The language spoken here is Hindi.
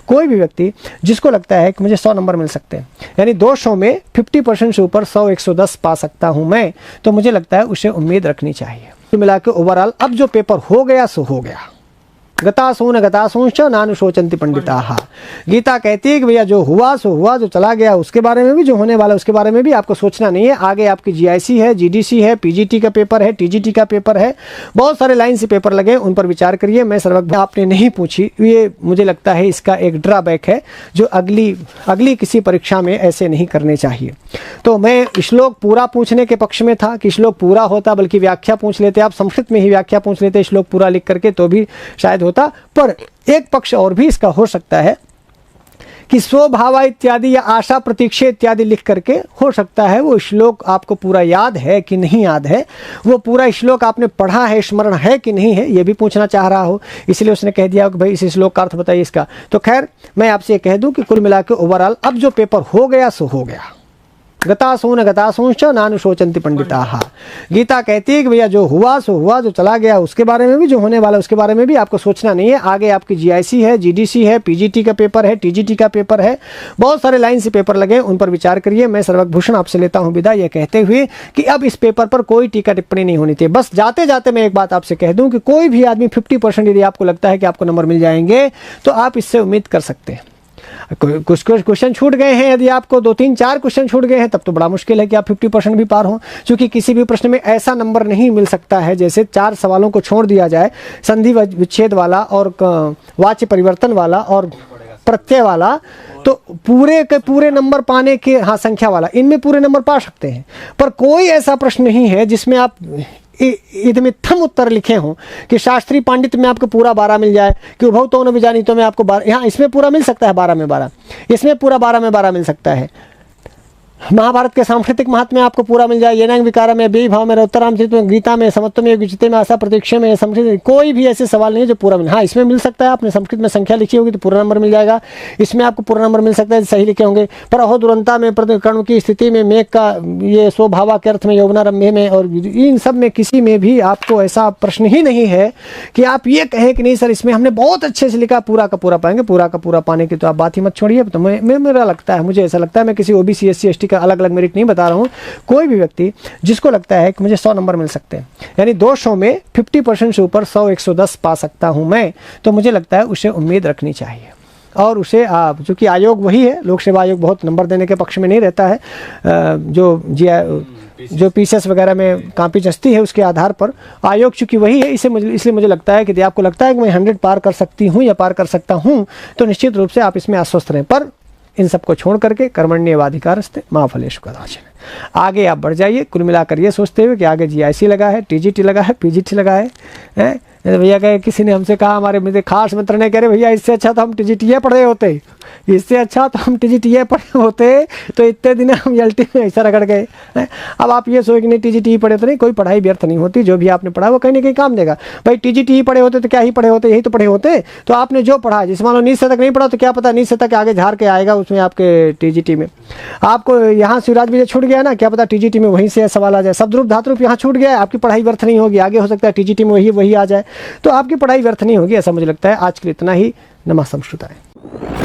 कोई भी व्यक्ति जिसको लगता है कि मुझे 100 नंबर मिल सकते हैं, यानी 200 में 50% से ऊपर 100 110 पा सकता हूं मैं, तो मुझे लगता है उसे उम्मीद रखनी चाहिए। तो मिला के ओवरऑल अब जो पेपर हो गया सो हो गया। गतासून गतासूंश्च नानुशोचन्ति पंडिताः। गीता कहती है कि भैया जो हुआ सो हुआ, जो चला गया उसके बारे में भी, जो होने वाला उसके बारे में भी आपको सोचना नहीं है। आगे आपकी जीआईसी है, जीडीसी है, पीजीटी का पेपर है, टीजीटी का पेपर है, बहुत सारे लाइन से पेपर लगे, उन पर विचार करिए। मैं सर्वज्ञ आपने नहीं पूछी, ये मुझे लगता है इसका एक ड्रॉबैक है जो अगली किसी परीक्षा में ऐसे नहीं करने चाहिए। तो मैं श्लोक पूरा पूछने के पक्ष में था कि श्लोक पूरा होता, बल्कि व्याख्या पूछ लेते, आप संस्कृत में ही व्याख्या पूछ लेते श्लोक पूरा लिख करके, तो भी शायद होता। पर एक पक्ष और भी इसका हो सकता है कि स्वभाव इत्यादि या आशा प्रतीक्षा इत्यादि लिख करके हो सकता है वो श्लोक आपको पूरा याद है कि नहीं याद है, वो पूरा श्लोक आपने पढ़ा है, स्मरण है कि नहीं है, ये भी पूछना चाह रहा हो, इसलिए उसने कह दिया कि भाई इस श्लोक का अर्थ बताइए इसका। तो खैर मैं आपसे कह दूं कि कुल मिला के ओवरऑल अब जो पेपर हो गया सो हो गया। गतासून गतासूंश्च नानुशोचन्ति पंडिताः। गीता कहती है कि भैया जो हुआ सो हुआ, जो चला गया उसके बारे में भी, जो होने वाला उसके बारे में भी आपको सोचना नहीं है। आगे आपकी जीआईसी है, जीडीसी है, पीजीटी का पेपर है, टीजीटी का पेपर है, बहुत सारे लाइन से पेपर लगे, उन पर विचार करिए। मैं सर्वज्ञ भूषण आपसे लेता हूं विदा, यह कहते हुए कि अब इस पेपर पर कोई टीका टिप्पणी नहीं होनी चाहिए। बस जाते जाते मैं एक बात आपसे कह दूं कि कोई भी आदमी 50% यदि आपको लगता है कि आपको नंबर मिल जाएंगे तो आप इससे उम्मीद कर सकते हैं। कुछ क्वेश्चन छूट गए हैं, यदि आपको 2 3 4 क्वेश्चन छूट गए हैं तब तो बड़ा मुश्किल है कि आप 50% भी पार हों, क्योंकि किसी भी प्रश्न में ऐसा नंबर नहीं मिल सकता है जैसे 4 सवालों को छोड़ दिया जाए, संधि विच्छेद वाला और वाच्य परिवर्तन वाला और प्रत्यय वाला, तो पूरे के पूरे नंबर पाने के, हाँ संख्या वाला, इनमें पूरे नंबर पा सकते हैं। पर कोई ऐसा प्रश्न नहीं है जिसमें आप इदमित्थम उत्तर लिखे हों कि शास्त्रीय पांडित्य में आपको पूरा 12 मिल जाए, कि उभौ तो न विजानीतो में आपको 12, यहाँ इसमें पूरा मिल सकता है 12 में 12, इसमें पूरा 12 में 12 मिल सकता है। महाभारत के सांस्कृतिक महत्व में आपको पूरा मिल जाए, येनांग विकार में, बे भाव में, उत्तराम में, गीता में, समत्व में, विचिते में, आशा प्रतीक्षा में, संस्कृत, कोई भी ऐसे सवाल नहीं है जो पूरा मिले। हाँ इसमें मिल सकता है, आपने संस्कृत में संख्या लिखी होगी तो पूरा नंबर मिल जाएगा, इसमें आपको पूरा नंबर मिल सकता है सही लिखे होंगे। पर अहो दुरंता में, कर्ण की स्थिति में, मेघ का ये स्वभावा के अर्थ में, यौवनारंभे में, और इन सब में किसी में भी आपको ऐसा प्रश्न ही नहीं है कि आप ये कहें कि नहीं सर इसमें हमने बहुत अच्छे से लिखा, पूरा का पूरा पाएंगे। पूरा का पूरा पाने की तो आप बात ही मत छोड़िए। तो मेरा लगता है, मुझे ऐसा लगता है, मैं किसी ओबीसी SC ST का अलग अलग मेरिट नहीं बता रहा हूं, कोई भी व्यक्ति जिसको लगता है कि मुझे 100 नंबर मिल सकते हैं, यानी 200 में 50% से ऊपर 100 110 पा सकता हूं मैं, तो मुझे लगता है उसे उम्मीद रखनी चाहिए। और उसे आप, चूँकि आयोग वही है, लोक सेवा आयोग बहुत नंबर देने के पक्ष में नहीं रहता है, जो पीसीएस वगैरह में कापी चस्ती है उसके आधार पर आयोग चूँकि वही है, इसलिए मुझे लगता है कि यदि आपको लगता है कि मैं 100 पार कर सकती हूँ या पार कर सकता हूँ तो निश्चित रूप से आप इसमें आश्वस्त रहें। पर इन सबको छोड़ करके कर्मण्येवाधिकारस्ते मा फलेषु कदाचन आगे आप बढ़ जाइए। कुल मिलाकर ये सोचते हुए कि आगे जीआईसी लगा है, टीजीटी लगा है, पीजीटी लगा है। भैया कहे, किसी ने हमसे कहा, हमारे मेरे खास मित्र ने, कह रहे भैया इससे अच्छा तो हम टीजीटीए पढ़े होते, इससे अच्छा तो हम टीजीटीए पढ़े होते, तो इतने दिन हम एलटी में ऐसा रगड़ गए। अब आप ये सोच कि नहीं टीजीटी पढ़े तो नहीं, कोई पढ़ाई व्यर्थ नहीं होती, जो भी आपने पढ़ा वो कहीं ना कहीं काम देगा। भाई टीजीटी पढ़े होते तो क्या ही पढ़े होते, यही तो पढ़े होते। तो आपने जो पढ़ा, जिस मान लो 19 से तक नहीं पढ़ा तो क्या पता 19 से तक आगे झाड़ के आएगा उसमें आपके टीजीटी में। आपको यहाँ शिवराज विजय छूट गया ना, क्या पता टीजीटी में वहीं से सवाल आ जाए। शब्दरूप धातुरूप यहाँ छूट गया, आपकी पढ़ाई व्यर्थ नहीं होगी, आगे हो सकता है टीजीटी में वही आ जाए, तो आपकी पढ़ाई व्यर्थ नहीं होगी। ऐसा मुझे लगता है। आज के लिए इतना ही। नमः संस्कृताय।